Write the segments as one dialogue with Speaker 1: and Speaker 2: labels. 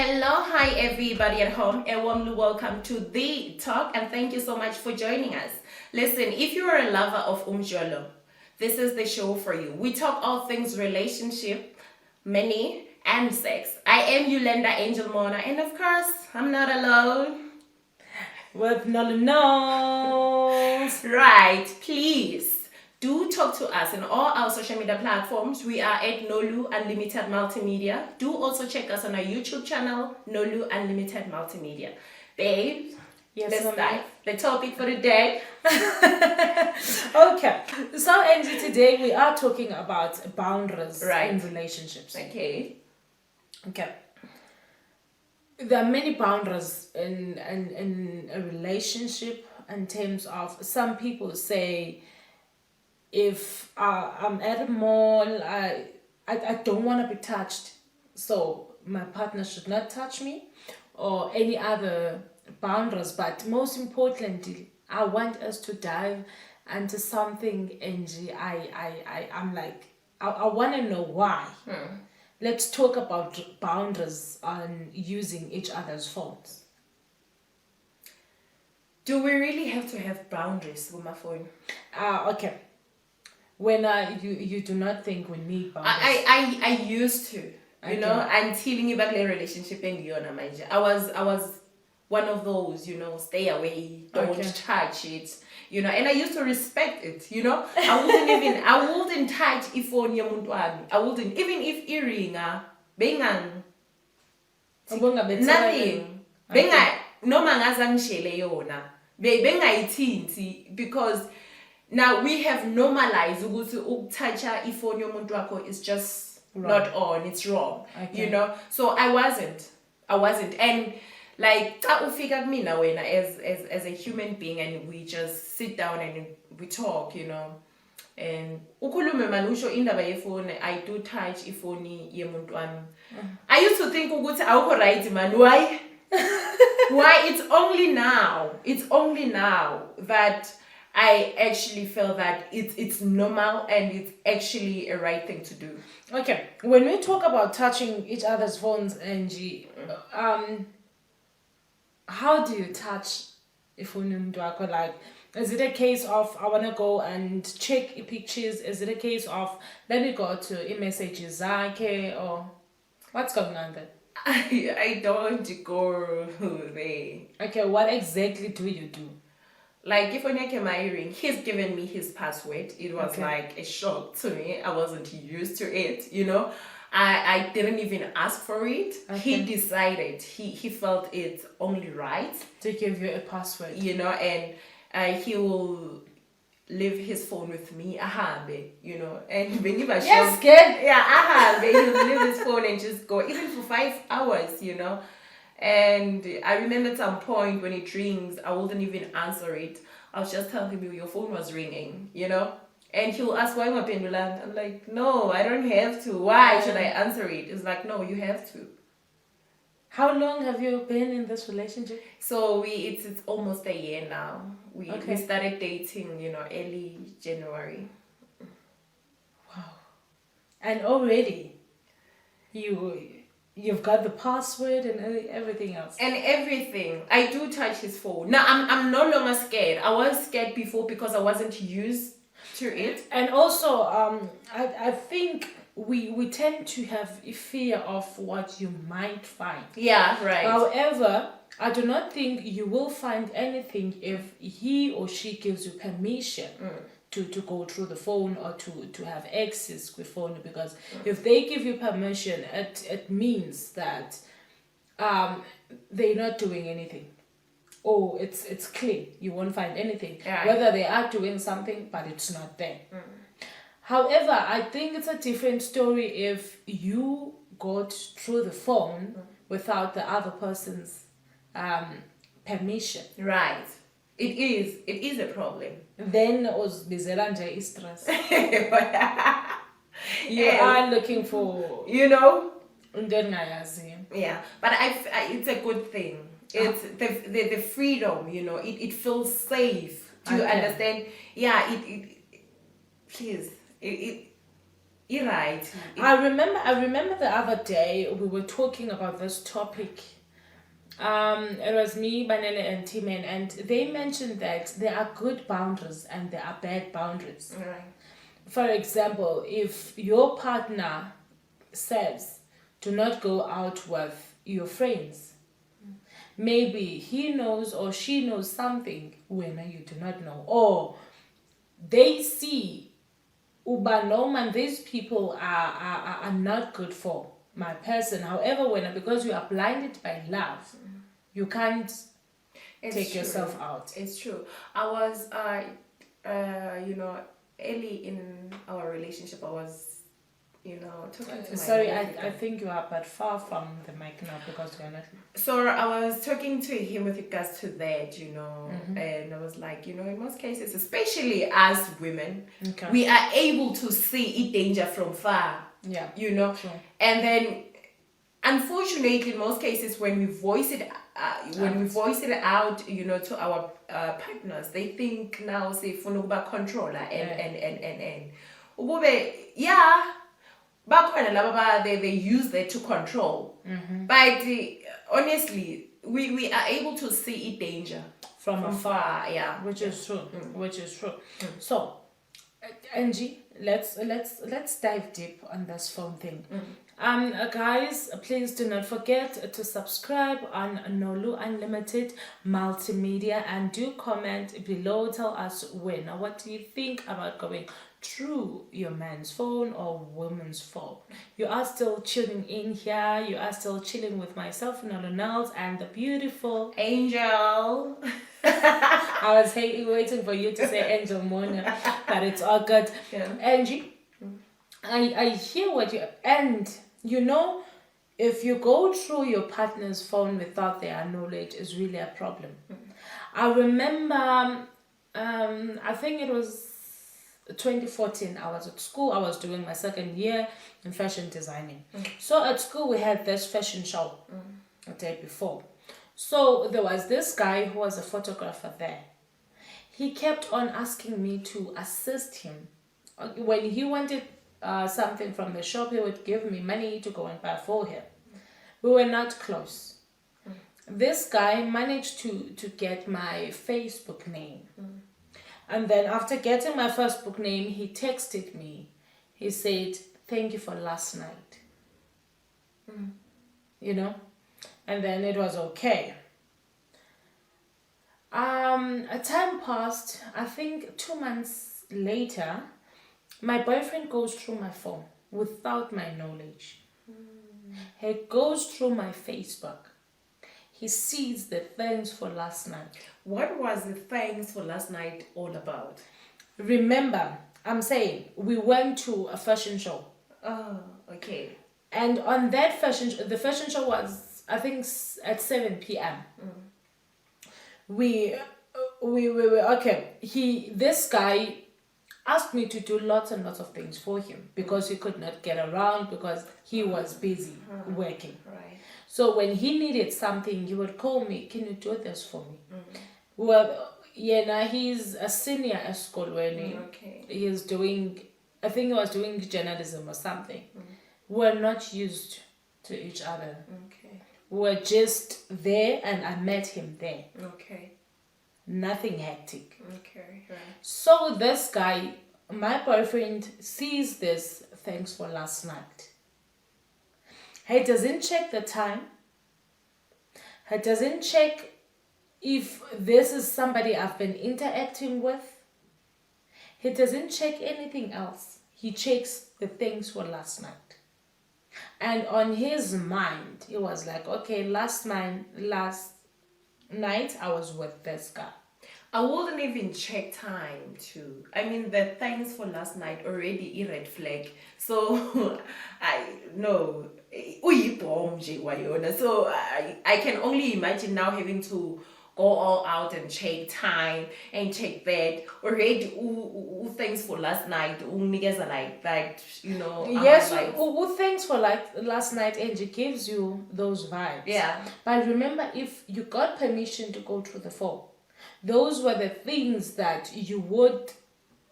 Speaker 1: Hello, hi everybody at home, and warmly welcome to The Talk, and thank you so much for joining us. Listen, if you are a lover of umjolo, this is the show for you. We talk all things relationship, money, and sex. I am Yolanda Angel Mona, and of course, I'm not alone.
Speaker 2: With Nolu.
Speaker 1: Right, please do talk to us on all our social media platforms. We are at Nolu Unlimited Multimedia. Do also check us on our YouTube channel, Nolu Unlimited Multimedia. Babe,
Speaker 2: Yes,
Speaker 1: let's
Speaker 2: ma'am.
Speaker 1: dive. The topic for the day.
Speaker 2: Okay. So, Angie, today we are talking about boundaries
Speaker 1: Right.
Speaker 2: in relationships.
Speaker 1: Okay.
Speaker 2: Okay. There are many boundaries in a relationship in terms of some people say if I'm at a mall, I don't want to be touched, so my partner should not touch me, or any other boundaries. But most importantly, I want us to dive into something, Angie. I'm like, I want to know why. Let's talk about boundaries on using each other's phones.
Speaker 1: Do we really have to have boundaries with my phone?
Speaker 2: Okay. When you do not think we need boundaries.
Speaker 1: I used to, until ngibakule relationship engiyona manje. I was one of those, stay away, don't touch it, and I used to respect it, I wouldn't touch ifoni yomuntu wami. I wouldn't, even if iringa, nothing. Noma ngazangishele yona. Bengayithinti, because now we have normalized ukuthi ukuthatha ifoni yomuntu wakho is just not on, it's wrong. So I wasn't, and like xa ufika kumina wena as a human being, and we just sit down and we talk, and ukhulume man usho indaba yefoni, I do touch ifoni yemuntu wami. I used to think ukuthi awukho right man. Why it's only now that I actually feel that it's normal and it's actually a right thing to do.
Speaker 2: Okay, when we talk about touching each other's phones, Angie, how do you touch a phone? Like, is it a case of I want to go and check pictures? Is it a case of let me go to messages, or what's going on there?
Speaker 1: I don't go there.
Speaker 2: Okay, what exactly do you do?
Speaker 1: Like if I came my ring, he's given me his password. It was like a shock to me. I wasn't used to it, I didn't even ask for it. He decided, he felt it's only right
Speaker 2: to give you a password,
Speaker 1: and he will leave his phone with me, ahambe, and when he was
Speaker 2: yes, good.
Speaker 1: Yeah, ahambe, he'll leave his phone and just go, even for 5 hours, And I remember at some point when it rings, I wouldn't even answer it. I'll just tell him your phone was ringing, And he'll ask, why am I pendulum? I'm like, no, I don't have to. Why should I answer it? It's like, no, you have to.
Speaker 2: How long have you been in this relationship?
Speaker 1: So it's almost a year now. We started dating, early January.
Speaker 2: Wow. And already you've got the password and everything else.
Speaker 1: And everything. I do touch his phone. Now I'm no longer scared. I was scared before because I wasn't used to it.
Speaker 2: And also, I think we tend to have a fear of what you might find.
Speaker 1: Yeah, right.
Speaker 2: However, I do not think you will find anything if he or she gives you permission to go through the phone or to have access with phone, because if they give you permission, it means that they're not doing anything. Oh, it's clean. You won't find anything.
Speaker 1: Right.
Speaker 2: Whether they are doing something, but it's not there. However, I think it's a different story if you got through the phone without the other person's permission.
Speaker 1: Right. It is a problem.
Speaker 2: Then uzibizela nje stress. You are looking for, into engayaziyo.
Speaker 1: Yeah, but it's a good thing. It's the freedom, it feels safe. Do you understand? Yeah, please, You're right.
Speaker 2: I remember the other day we were talking about this topic. It was me, Banele, and Timen, and they mentioned that there are good boundaries and there are bad boundaries.
Speaker 1: Right.
Speaker 2: For example, if your partner says, do not go out with your friends, maybe he knows or she knows something when you do not know, or they see uba no man, these people are not good for my person. However, because you are blinded by love, you can't take yourself out.
Speaker 1: It's true. I was early in our relationship, I was talking to my
Speaker 2: Sorry, I think you are but far from the mic now because you are not.
Speaker 1: So I was talking to him with regards to that, and I was like, in most cases, especially as women, we are able to see danger from far.
Speaker 2: Yeah.
Speaker 1: Sure. And then, unfortunately, in most cases, when we voice it out, to our partners, they think now, say, funuba controller and. Yeah. Bakhona laba they use that to control. But honestly, we are able to see danger from afar. Yeah,
Speaker 2: which is true. So, Angie, let's dive deep on this phone thing. Guys, please do not forget to subscribe on Nolu Unlimited Multimedia and do comment below. Tell us what do you think about going through your man's phone or woman's phone. You are still tuning in here. You are still chilling with myself, Nolu, and the beautiful
Speaker 1: Angel.
Speaker 2: I was waiting for you to say Angel Mona, but it's all good.
Speaker 1: Yeah.
Speaker 2: Angie, I hear what you... And, if you go through your partner's phone without their knowledge, is really a problem. I remember, I think it was 2014, I was at school. I was doing my second year in fashion designing. So at school, we had this fashion show a day before. So there was this guy who was a photographer there. He kept on asking me to assist him. When he wanted something from the shop, he would give me money to go and buy for him. We were not close. This guy managed to get my Facebook name. And then after getting my Facebook name, he texted me. He said, "Thank you for last night." And then it was okay. A time passed. I think 2 months later, my boyfriend goes through my phone without my knowledge. He goes through my Facebook. He sees the thanks for last night.
Speaker 1: What was the thanks for last night all about?
Speaker 2: Remember, I'm saying we went to a fashion show.
Speaker 1: Oh, okay.
Speaker 2: And on that the fashion show was, I think, at 7 p.m. We were okay. This guy asked me to do lots and lots of things for him because he could not get around because he was busy working.
Speaker 1: Right.
Speaker 2: So when he needed something, he would call me, "Can you do this for me?" Well, he's a senior at school.
Speaker 1: Okay.
Speaker 2: He's doing, I think he was doing journalism or something. We're not used to each other.
Speaker 1: Okay.
Speaker 2: We're just there and I met him there.
Speaker 1: Okay.
Speaker 2: Nothing hectic.
Speaker 1: Okay, right.
Speaker 2: So this guy, my boyfriend, sees this thanks for last night. He doesn't check the time. He doesn't check if this is somebody I've been interacting with. He doesn't check anything else. He checks the things for last night. And on his mind, he was like, okay, last night I was with this guy.
Speaker 1: I wouldn't even check time too. I mean, the thanks for last night already a red flag. So I know. So I can only imagine now having to go all out and check time and check that. Already, thanks for last night. Like that,
Speaker 2: Yes, thanks for last night, and it gives you those vibes.
Speaker 1: Yeah.
Speaker 2: But remember, if you got permission to go through the phone, those were the things that you would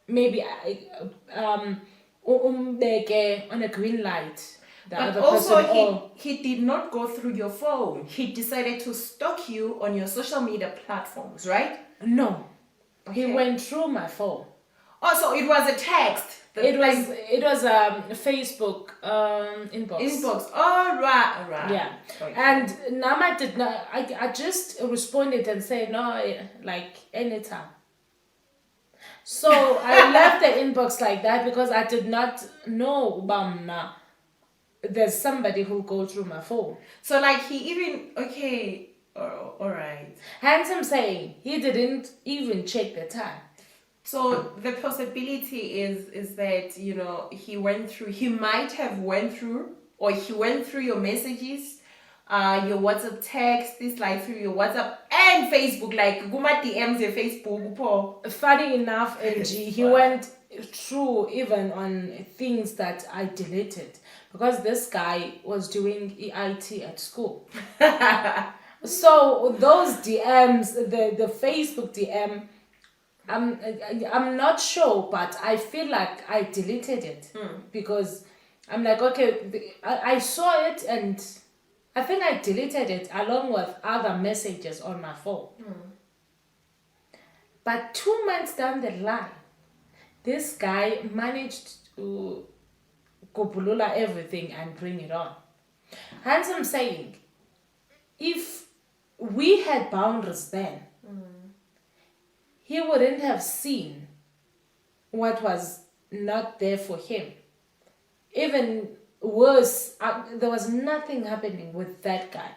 Speaker 2: maybe umbeke on a green light. The
Speaker 1: But
Speaker 2: other
Speaker 1: also,
Speaker 2: person, or
Speaker 1: he did not go through your phone. He decided to stalk you on your social media platforms, right?
Speaker 2: no, he
Speaker 1: Okay.
Speaker 2: went through my phone.
Speaker 1: Also, it was a text.
Speaker 2: It was Facebook inbox.
Speaker 1: Inbox. All right.
Speaker 2: Yeah,
Speaker 1: Okay.
Speaker 2: and Nama did not. I just responded and said no, like anytime. So I left the inbox like that because I did not know Bamna. There's somebody who go through my phone.
Speaker 1: So like he even okay. All right.
Speaker 2: Handsome saying he didn't even check the time.
Speaker 1: So the possibility is that he might have went through, or he went through your messages, your WhatsApp text, this like through your WhatsApp and Facebook, like Guma DMs your Facebook. Po.
Speaker 2: Funny enough, NG, he went through even on things that I deleted because this guy was doing EIT at school. So those DMs, the Facebook DM, I'm not sure, but I feel like I deleted it because I'm like, okay, I saw it and I think I deleted it along with other messages on my phone. But 2 months down the line, this guy managed to gobulula everything and bring it on. Hence I'm saying, if we had boundaries then, he wouldn't have seen what was not there for him. Even worse, there was nothing happening with that guy.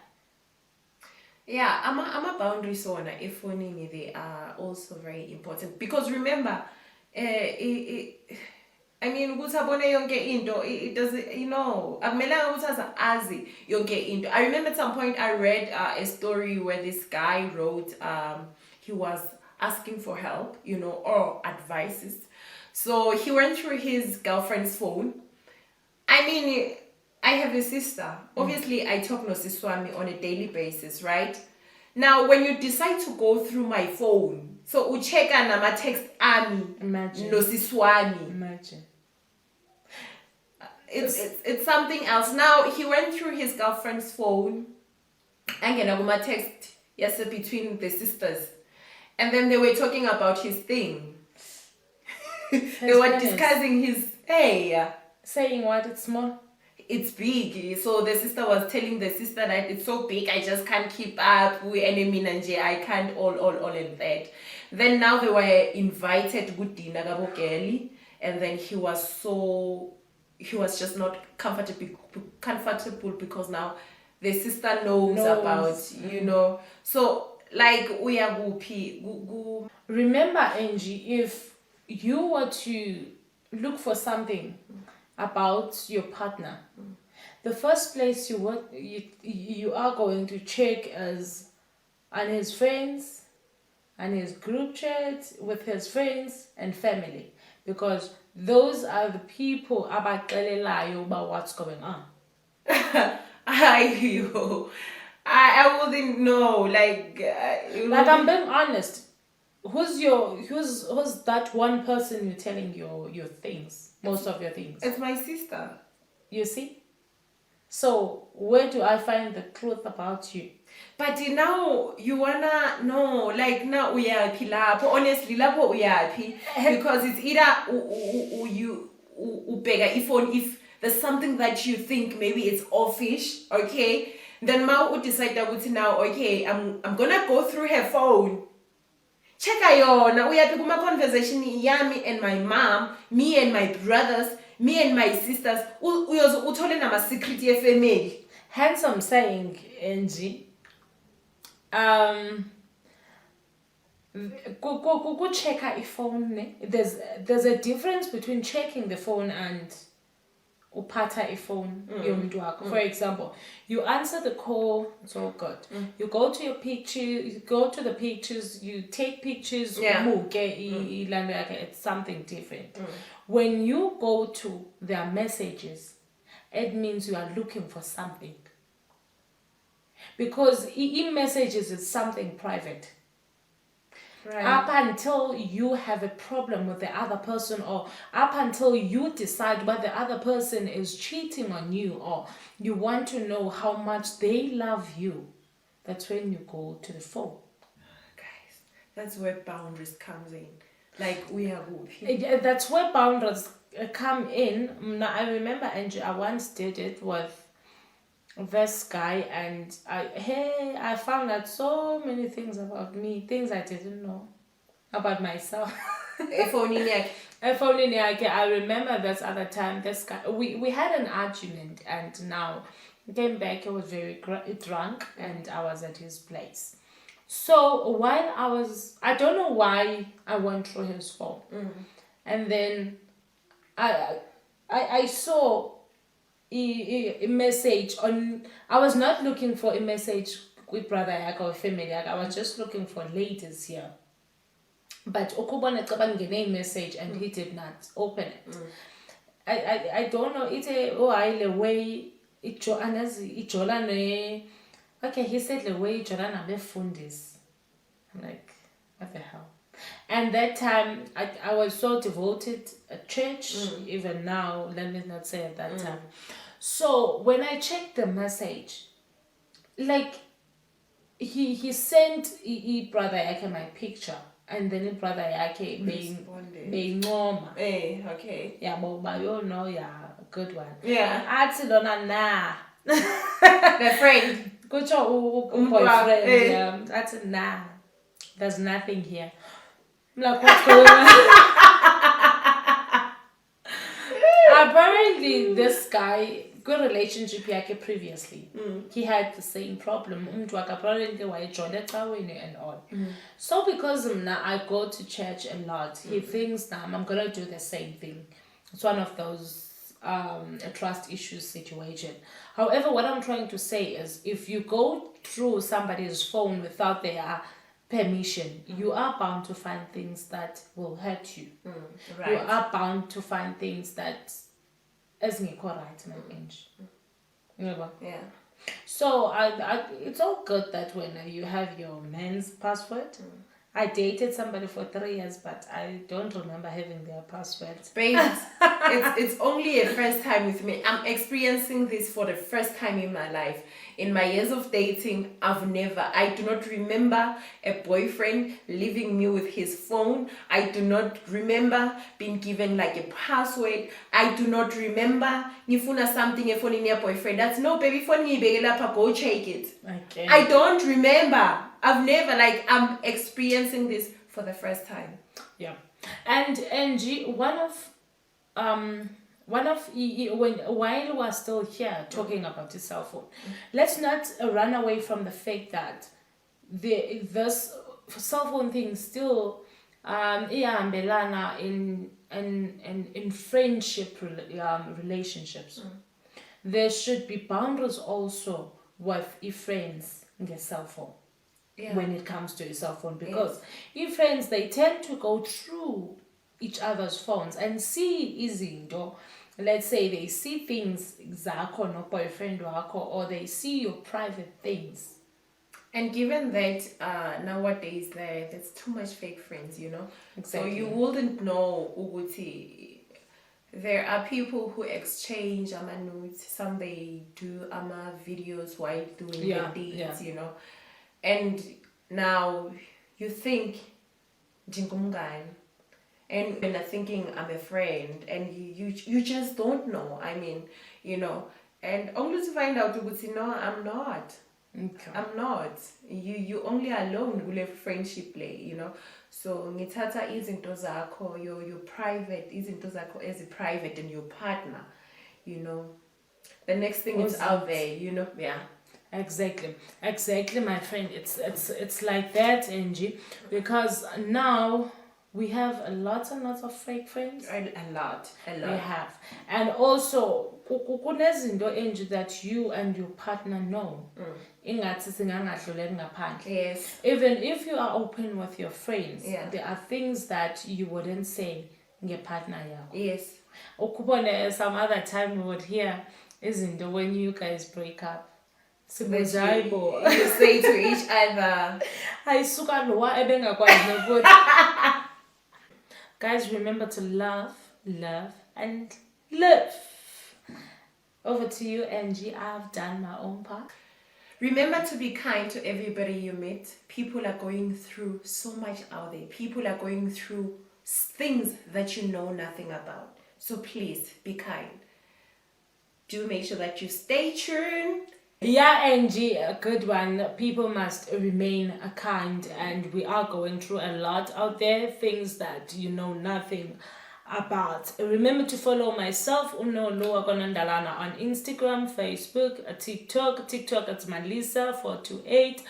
Speaker 1: Yeah, I'm a boundary sauna. If they are also very important because remember, I mean, kusabone yonke into it doesn't, akumelanga ukuthi azi yonke into. I remember at some point I read a story where this guy wrote he was asking for help, or advices. So he went through his girlfriend's phone. I mean, I have a sister. Obviously, I talk no siswami on a daily basis, right? Now, when you decide to go through my phone, so ucheka nama text ami
Speaker 2: Imagine.
Speaker 1: no siswami.
Speaker 2: Imagine.
Speaker 1: It's something else. Now he went through his girlfriend's phone and kuma text between the sisters. And then they were talking about his thing. They were discussing his
Speaker 2: saying what? It's small.
Speaker 1: It's big. So the sister was telling the sister that it's so big, I just can't keep up. We enemy nanje, I can't all in that. Then now they were invited to dinner Gabokeli, and then he was just not comfortable because now the sister knows. About So like we are go.
Speaker 2: Remember, Angie, if you were to look for something about your partner, the first place you are going to check is on his friends, and his group chat with his friends and family, because those are the people abaxelelayo about what's going on.
Speaker 1: I wouldn't know. Like
Speaker 2: I'm being honest. Who's that one person you're telling your things, most of your things?
Speaker 1: It's my sister.
Speaker 2: You see? So where do I find the truth about you?
Speaker 1: But now you wanna know, like now we are lapho. Honestly, lapho we are because it's either you bega if there's something that you think maybe it's offish, okay? Then Mao would decide that now, okay, I'm gonna go through her phone. Check ayona, we had a conversation yami and my mom, me and my brothers, me and my sisters. We also told them a secret family.
Speaker 2: Hence I'm saying, Angie, go check out your phone. There's a difference between checking the phone and upata a phone. For example, you answer the call, it's all good. You go to your pictures, you take pictures, it's something different. When you go to their messages, it means you are looking for something. Because in messages is something private.
Speaker 1: Right.
Speaker 2: Up until you have a problem with the other person, or up until you decide what the other person is cheating on you, or you want to know how much they love you, that's when you go to the phone.
Speaker 1: Guys, that's where boundaries comes in. Like, we are good.
Speaker 2: Yeah, that's where boundaries come in. Now, I remember, Angie, I once did it with this guy, and I found out so many things about me, things I didn't know about myself. I remember this other time, this guy, we had an argument, and now he came back, he was very drunk, and I was at his place. So while I don't know why I went through his phone, and then I saw a message on. I was not looking for a message with brother Yaka or family Yaka. I was just looking for ladies here. But ukubona cabangene message, and he did not open it. I don't know. It's a way okay, he said the way Jolana befundis. I'm like, what the hell? And that time I was so devoted at church, even now, let me not say at that time. So when I checked the message, like he sent brother Yake my picture, and then brother Yake being normal.
Speaker 1: Okay.
Speaker 2: Yeah, but you know, yeah, good one.
Speaker 1: Yeah.
Speaker 2: Atilona na.
Speaker 1: The friend.
Speaker 2: Good job, boyfriend. Yeah, that's nah. There's nothing here. I'm like, what's going on? Apparently, this guy, good relationship yake previously. He had the same problem. Apparently, why and all. So because I go to church a lot, he thinks now I'm gonna do the same thing. It's one of those a trust issues situation. However, what I'm trying to say is, if you go through somebody's phone without their permission, you are bound to find things that will hurt you.
Speaker 1: Right.
Speaker 2: You are bound to find things that isn't right, my bench.
Speaker 1: Yeah.
Speaker 2: So I it's all good that when you have your man's password. I dated somebody for 3 years, but I don't remember having their passwords.
Speaker 1: Babe, it's only a first time with me. I'm experiencing this for the first time in my life. In my years of dating, I do not remember a boyfriend leaving me with his phone. I do not remember being given like a password. I do not remember nifuna something a phone in your boyfriend. That's no baby phone, go check it.
Speaker 2: Okay.
Speaker 1: I don't remember. I've never, I'm experiencing this for the first time.
Speaker 2: Yeah. And Angie, while we're still here talking about the cell phone, let's not run away from the fact that this cell phone thing still in friendship relationships. There should be boundaries also with friends in their cell phone. Yeah. When it comes to a cell phone, because friends, they tend to go through each other's phones and see izinto. Let's say they see things zakho no boyfriend wakho, or they see your private things.
Speaker 1: And given that nowadays there's too much fake friends, Exactly. So you wouldn't know Uguti. There are people who exchange nudes. Some they do videos while doing the deeds, And now you think Jingumgan, and when I'm thinking I'm a friend, and you just don't know. I mean, and only to find out I'm not. Okay. I'm not. You only alone will have friendship play, So ngithatha izinto zakho, your private, izinto zakho as a private, and your partner, The next thing is out there, yeah. Exactly,
Speaker 2: my friend. It's like that, Angie, because now we have a lot and lots of fake friends.
Speaker 1: A lot.
Speaker 2: We have, and also kunezinto, Angie, that you and your partner know. Yes. Even if you are open with your friends, there are things that you wouldn't say your partner.
Speaker 1: Yes.
Speaker 2: Some other time we would hear izinto when you guys break up. Sibuzaibo.
Speaker 1: You say to each other.
Speaker 2: Guys, remember to love, and live. Over to you, Angie. I've done my own part.
Speaker 1: Remember to be kind to everybody you meet. People are going through so much out there. People are going through things that you know nothing about. So please be kind. Do make sure that you stay tuned.
Speaker 2: Yeah, Angie, a good one. People must remain kind, and we are going through a lot out there, things that you know nothing about. Remember to follow myself, Nondalana, on Instagram, Facebook, TikTok. TikTok, it's Malisa428.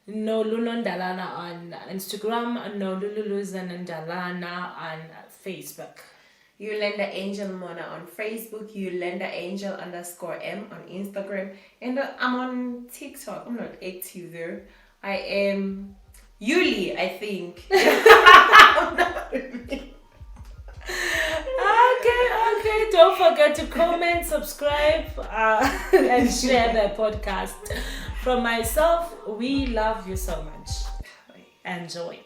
Speaker 2: Nondalana on Instagram, Nondalana on Facebook.
Speaker 1: Yolanda Angel Mona on Facebook, Yolanda Angel _M on Instagram, and I'm on TikTok. I'm not active there. I am Yuli, I think.
Speaker 2: Okay. Don't forget to comment, subscribe, and share the podcast. From myself, we love you so much. Enjoy.